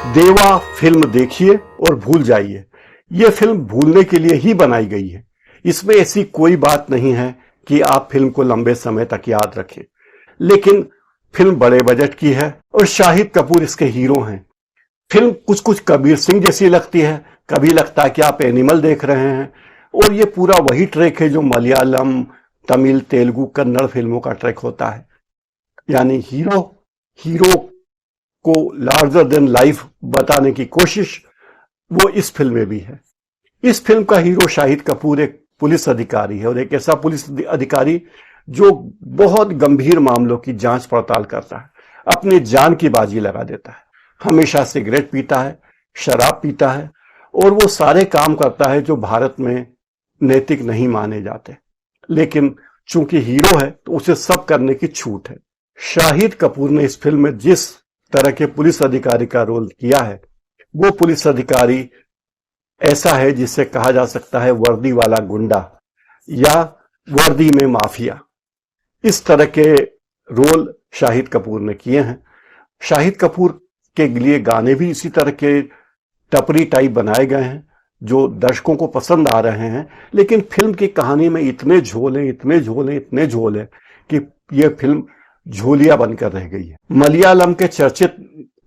देवा फिल्म देखिए और भूल जाइए। यह फिल्म भूलने के लिए ही बनाई गई है। इसमें ऐसी कोई बात नहीं है कि आप फिल्म को लंबे समय तक याद रखें, लेकिन फिल्म बड़े बजट की है और शाहिद कपूर इसके हीरो हैं। फिल्म कुछ कुछ कबीर सिंह जैसी लगती है, कभी लगता है कि आप एनिमल देख रहे हैं। और ये पूरा वही ट्रैक है जो मलयालम, तमिल, तेलुगु, कन्नड़ फिल्मों का ट्रैक होता है। यानी हीरो हीरो को लार्जर देन लाइफ बताने की कोशिश वो इस फिल्म में भी है। इस फिल्म का हीरो शाहिद कपूर एक पुलिस अधिकारी है, और एक ऐसा पुलिस अधिकारी जो बहुत गंभीर मामलों की जांच पड़ताल करता है, अपनी जान की बाजी लगा देता है। हमेशा सिगरेट पीता है, शराब पीता है, और वो सारे काम करता है जो भारत में नैतिक नहीं माने जाते। लेकिन चूंकि हीरो है तो उसे सब करने की छूट है। शाहिद कपूर ने इस फिल्म में जिस तरह के पुलिस अधिकारी का रोल किया है, वो पुलिस अधिकारी ऐसा है जिसे कहा जा सकता है वर्दी वाला गुंडा या वर्दी में माफिया। इस तरह के रोल शाहिद कपूर ने किए हैं। शाहिद कपूर के लिए गाने भी इसी तरह के टपरी टाइप बनाए गए हैं जो दर्शकों को पसंद आ रहे हैं। लेकिन फिल्म की कहानी में इतने झोल हैं, इतने झोल हैं, इतने झोल हैं कि यह फिल्म झोलिया बनकर रह गई है। मलयालम के चर्चित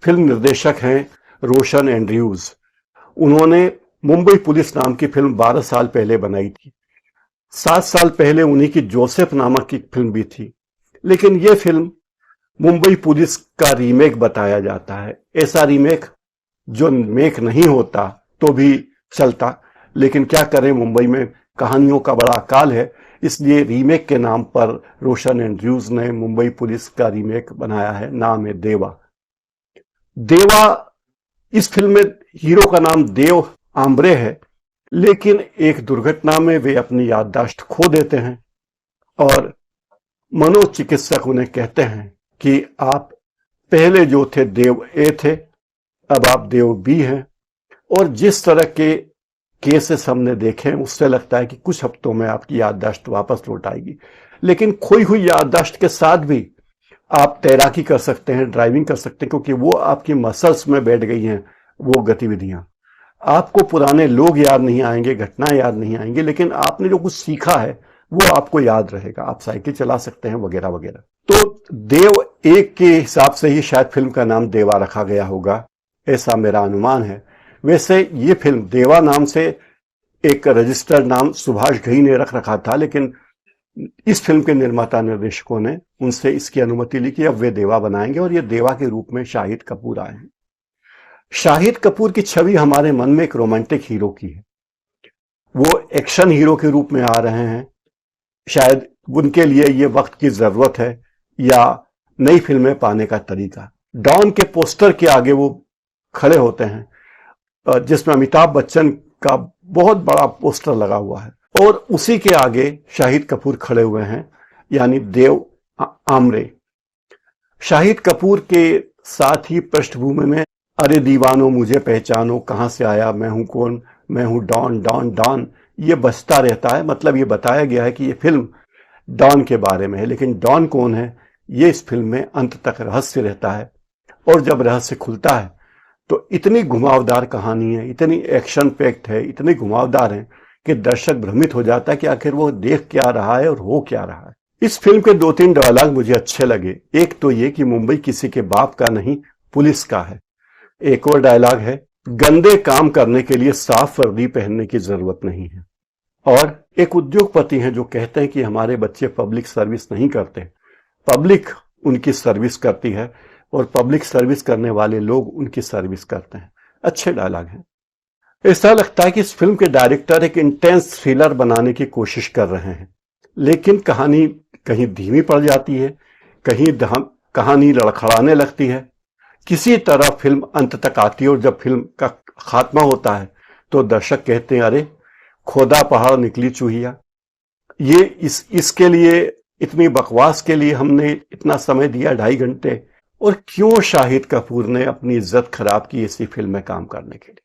फिल्म निर्देशक हैं रोशन एंड्रयूज। उन्होंने मुंबई पुलिस नाम की फिल्म 12 साल पहले बनाई थी। 7 साल पहले उन्हीं की जोसेफ नामक की फिल्म भी थी। लेकिन यह फिल्म मुंबई पुलिस का रीमेक बताया जाता है। ऐसा रीमेक जो मेक नहीं होता तो भी चलता, लेकिन क्या करें, मुंबई में कहानियों का बड़ा अकाल है, इसलिए रीमेक के नाम पर रोशन एंड्रयूज ने मुंबई पुलिस का रीमेक बनाया है। नाम है देवा। देवा इस फिल्म में हीरो का नाम देव आम्ब्रे है, लेकिन एक दुर्घटना में वे अपनी याददाश्त खो देते हैं और मनोचिकित्सक उन्हें कहते हैं कि आप पहले जो थे देव ए थे, अब आप देव बी हैं। और जिस तरह के केसेस हमने देखे उससे लगता है कि कुछ हफ्तों में आपकी याददाश्त वापस लौट आएगी। लेकिन खोई हुई याददाश्त के साथ भी आप तैराकी कर सकते हैं, ड्राइविंग कर सकते हैं, क्योंकि वो आपकी मसल्स में बैठ गई हैं वो गतिविधियां। आपको पुराने लोग याद नहीं आएंगे, घटनाएं याद नहीं आएंगी, लेकिन आपने जो कुछ सीखा है वो आपको याद रहेगा। आप साइकिल चला सकते हैं वगैरह वगैरह। तो देव एक के हिसाब से ही शायद फिल्म का नाम देवा रखा गया होगा, ऐसा मेरा अनुमान है। वैसे ये फिल्म देवा नाम से एक रजिस्टर्ड नाम सुभाष घई ने रख रखा था, लेकिन इस फिल्म के निर्माता निर्देशकों ने उनसे इसकी अनुमति ली कि अब वे देवा बनाएंगे, और ये देवा के रूप में शाहिद कपूर आए हैं। शाहिद कपूर की छवि हमारे मन में एक रोमांटिक हीरो की है। वो एक्शन हीरो के रूप में आ रहे हैं। शायद उनके लिए ये वक्त की जरूरत है या नई फिल्में पाने का तरीका। डॉन के पोस्टर के आगे वो खड़े होते हैं जिसमें अमिताभ बच्चन का बहुत बड़ा पोस्टर लगा हुआ है, और उसी के आगे शाहिद कपूर खड़े हुए हैं, यानी देव आम्रे। शाहिद कपूर के साथ ही पृष्ठभूमि में अरे दीवानो मुझे पहचानो, कहां से आया, मैं हूं कौन, मैं हूं डॉन, डॉन डॉन, ये बजता रहता है। मतलब ये बताया गया है कि ये फिल्म डॉन के बारे में है, लेकिन डॉन कौन है ये इस फिल्म में अंत तक रहस्य रहता है। और जब रहस्य खुलता है तो इतनी घुमावदार कहानी है, इतनी एक्शन पैक्ड है, इतनी घुमावदार है कि दर्शक भ्रमित हो जाता है कि आखिर वो देख क्या रहा है और हो क्या रहा है। इस फिल्म के 2-3 डायलॉग मुझे अच्छे लगे। एक तो ये कि मुंबई किसी के बाप का नहीं, पुलिस का है। एक और डायलॉग है, गंदे काम करने के लिए साफ वर्दी पहनने की जरूरत नहीं है। और एक उद्योगपति हैं जो कहते हैं कि हमारे बच्चे पब्लिक सर्विस नहीं करते, पब्लिक उनकी सर्विस करती है, और पब्लिक सर्विस करने वाले लोग उनकी सर्विस करते हैं। अच्छे डायलॉग हैं। ऐसा लगता है कि इस फिल्म के डायरेक्टर एक इंटेंस थ्रिलर बनाने की कोशिश कर रहे हैं, लेकिन कहानी कहीं धीमी पड़ जाती है, कहीं कहानी लड़खड़ाने लगती है। किसी तरह फिल्म अंत तक आती है, और जब फिल्म का खात्मा होता है तो दर्शक कहते हैं अरे खोदा पहाड़ निकली चूहिया। ये इसके लिए, इतनी बकवास के लिए हमने इतना समय दिया, 2.5 घंटे, और क्यों शाहिद कपूर ने अपनी इज्जत खराब की ऐसी फिल्म में काम करने के लिए।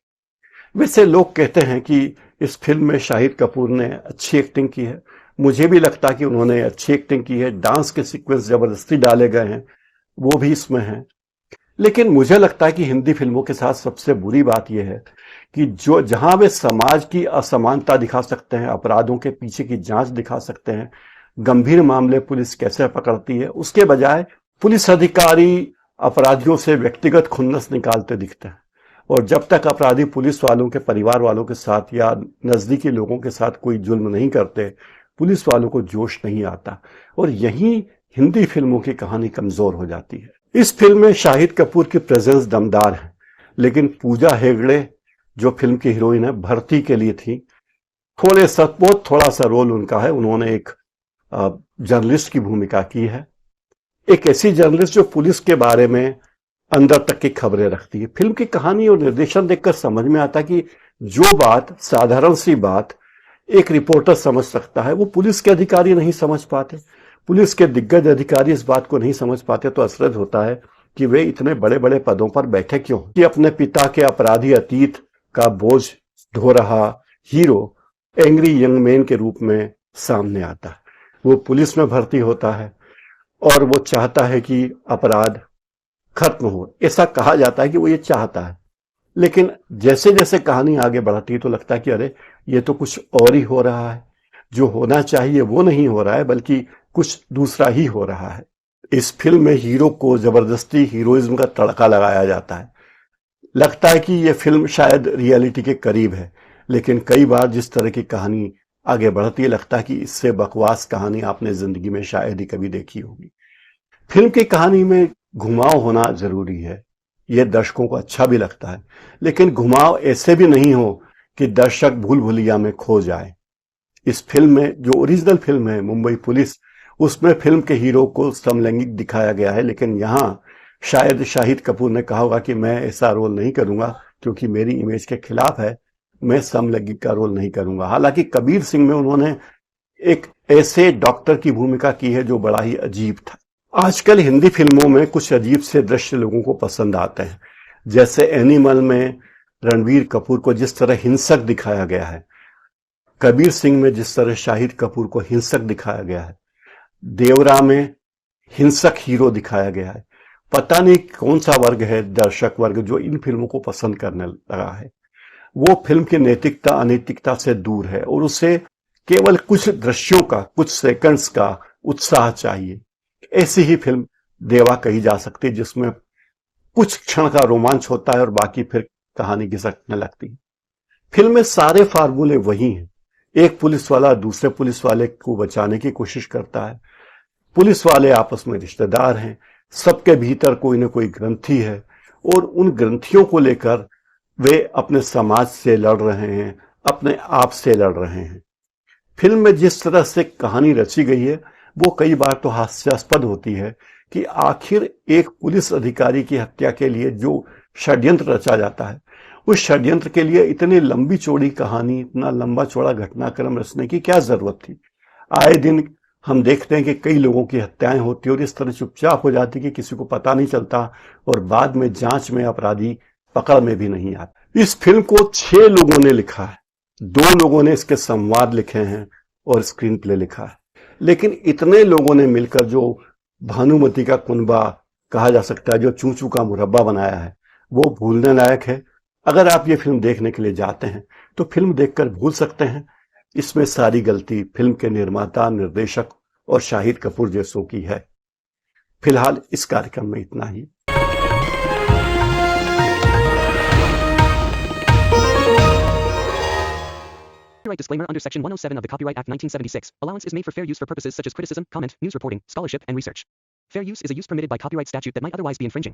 वैसे लोग कहते हैं कि इस फिल्म में शाहिद कपूर ने अच्छी एक्टिंग की है। मुझे भी लगता है कि उन्होंने अच्छी एक्टिंग की है। डांस के सीक्वेंस जबरदस्ती डाले गए हैं वो भी इसमें हैं। लेकिन मुझे लगता है कि हिंदी फिल्मों के साथ सबसे बुरी बात यह है कि जो जहां वे समाज की असमानता दिखा सकते हैं, अपराधों के पीछे की जांच दिखा सकते हैं, गंभीर मामले पुलिस कैसे पकड़ती है, उसके बजाय पुलिस अधिकारी अपराधियों से व्यक्तिगत खुन्नस निकालते दिखते हैं। और जब तक अपराधी पुलिस वालों के परिवार वालों के साथ या नजदीकी लोगों के साथ कोई जुल्म नहीं करते, पुलिस वालों को जोश नहीं आता, और यहीं हिंदी फिल्मों की कहानी कमजोर हो जाती है। इस फिल्म में शाहिद कपूर की प्रेजेंस दमदार है, लेकिन पूजा हेगड़े जो फिल्म की हीरोइन है, भर्ती के लिए थी। बहुत थोड़ा सा रोल उनका है। उन्होंने एक जर्नलिस्ट की भूमिका की है, एक ऐसी जर्नलिस्ट जो पुलिस के बारे में अंदर तक की खबरें रखती है। फिल्म की कहानी और निर्देशन देखकर समझ में आता कि जो बात, साधारण सी बात एक रिपोर्टर समझ सकता है, वो पुलिस के अधिकारी नहीं समझ पाते। पुलिस के दिग्गज अधिकारी इस बात को नहीं समझ पाते, तो अचरज होता है कि वे इतने बड़े बड़े पदों पर बैठे क्यों। कि अपने पिता के अपराधी अतीत का बोझ ढो रहा हीरो एंग्री यंग मैन के रूप में सामने आता है। वो पुलिस में भर्ती होता है और वो चाहता है कि अपराध खत्म हो। ऐसा कहा जाता है कि वो ये चाहता है, लेकिन जैसे जैसे कहानी आगे बढ़ती है तो लगता है कि अरे ये तो कुछ और ही हो रहा है, जो होना चाहिए वो नहीं हो रहा है, बल्कि कुछ दूसरा ही हो रहा है। इस फिल्म में हीरो को जबरदस्ती हीरोइज्म का तड़का लगाया जाता है। लगता है कि ये फिल्म शायद रियलिटी के करीब है, लेकिन कई बार जिस तरह की कहानी आगे बढ़ती है, लगता है कि इससे बकवास कहानी आपने जिंदगी में शायद ही कभी देखी होगी। फिल्म की कहानी में घुमाव होना जरूरी है, यह दर्शकों को अच्छा भी लगता है, लेकिन घुमाव ऐसे भी नहीं हो कि दर्शक भूल भुलैया में खो जाए। इस फिल्म में जो ओरिजिनल फिल्म है मुंबई पुलिस, उसमें फिल्म के हीरो को समलैंगिक दिखाया गया है, लेकिन यहां शायद शाहिद कपूर ने कहा होगा कि मैं ऐसा रोल नहीं करूंगा क्योंकि मेरी इमेज के खिलाफ है, मैं समलैंगिक का रोल नहीं करूंगा। हालांकि कबीर सिंह में उन्होंने एक ऐसे डॉक्टर की भूमिका की है जो बड़ा ही अजीब था। आजकल हिंदी फिल्मों में कुछ अजीब से दृश्य लोगों को पसंद आते हैं, जैसे एनिमल में रणबीर कपूर को जिस तरह हिंसक दिखाया गया है, कबीर सिंह में जिस तरह शाहिद कपूर को हिंसक दिखाया गया है, देवरा में हिंसक हीरो दिखाया गया है। पता नहीं कौन सा वर्ग है, दर्शक वर्ग, जो इन फिल्मों को पसंद करने लगा है। वो फिल्म की नैतिकता अनैतिकता से दूर है और उसे केवल कुछ दृश्यों का, कुछ सेकंड्स का उत्साह चाहिए। ऐसी ही फिल्म देवा कही जा सकती है, जिसमें कुछ क्षण का रोमांच होता है और बाकी फिर कहानी घिसकने लगती है। फिल्म में सारे फार्मूले वही हैं। एक पुलिस वाला दूसरे पुलिस वाले को बचाने की कोशिश करता है, पुलिस वाले आपस में रिश्तेदार हैं, सबके भीतर कोई ना कोई ग्रंथि है और उन ग्रंथियों को लेकर वे अपने समाज से लड़ रहे हैं, अपने आप से लड़ रहे हैं। फिल्म में जिस तरह से कहानी रची गई है वो कई बार तो हास्यास्पद होती है कि आखिर एक पुलिस अधिकारी की हत्या के लिए जो षड्यंत्र रचा जाता है, उस षड्यंत्र के लिए इतनी लंबी चौड़ी कहानी, इतना लंबा चौड़ा घटनाक्रम रचने की क्या जरूरत थी। आए दिन हम देखते हैं कि कई लोगों की हत्याएं होती और इस तरह चुपचाप हो जाती कि किसी को पता नहीं चलता और बाद में जांच में अपराधी पकड़ में भी नहीं आता। इस फिल्म को 6 लोगों ने लिखा है, 2 लोगों ने इसके संवाद लिखे हैं और स्क्रीन प्ले लिखा है, लेकिन इतने लोगों ने मिलकर जो भानुमति का कुनबा कहा जा सकता है, जो चूचू का मुरब्बा बनाया है, वो भूलने लायक है। अगर आप ये फिल्म देखने के लिए जाते हैं तो फिल्म देखकर भूल सकते हैं। इसमें सारी गलती फिल्म के निर्माता, निर्देशक और शाहिद कपूर जैसों की है। फिलहाल इस कार्यक्रम में इतना ही। Copyright disclaimer under Section 107 of the Copyright Act 1976. Allowance is made for fair use for purposes such as criticism, comment, news reporting, scholarship, and research. Fair use is a use permitted by copyright statute that might otherwise be infringing.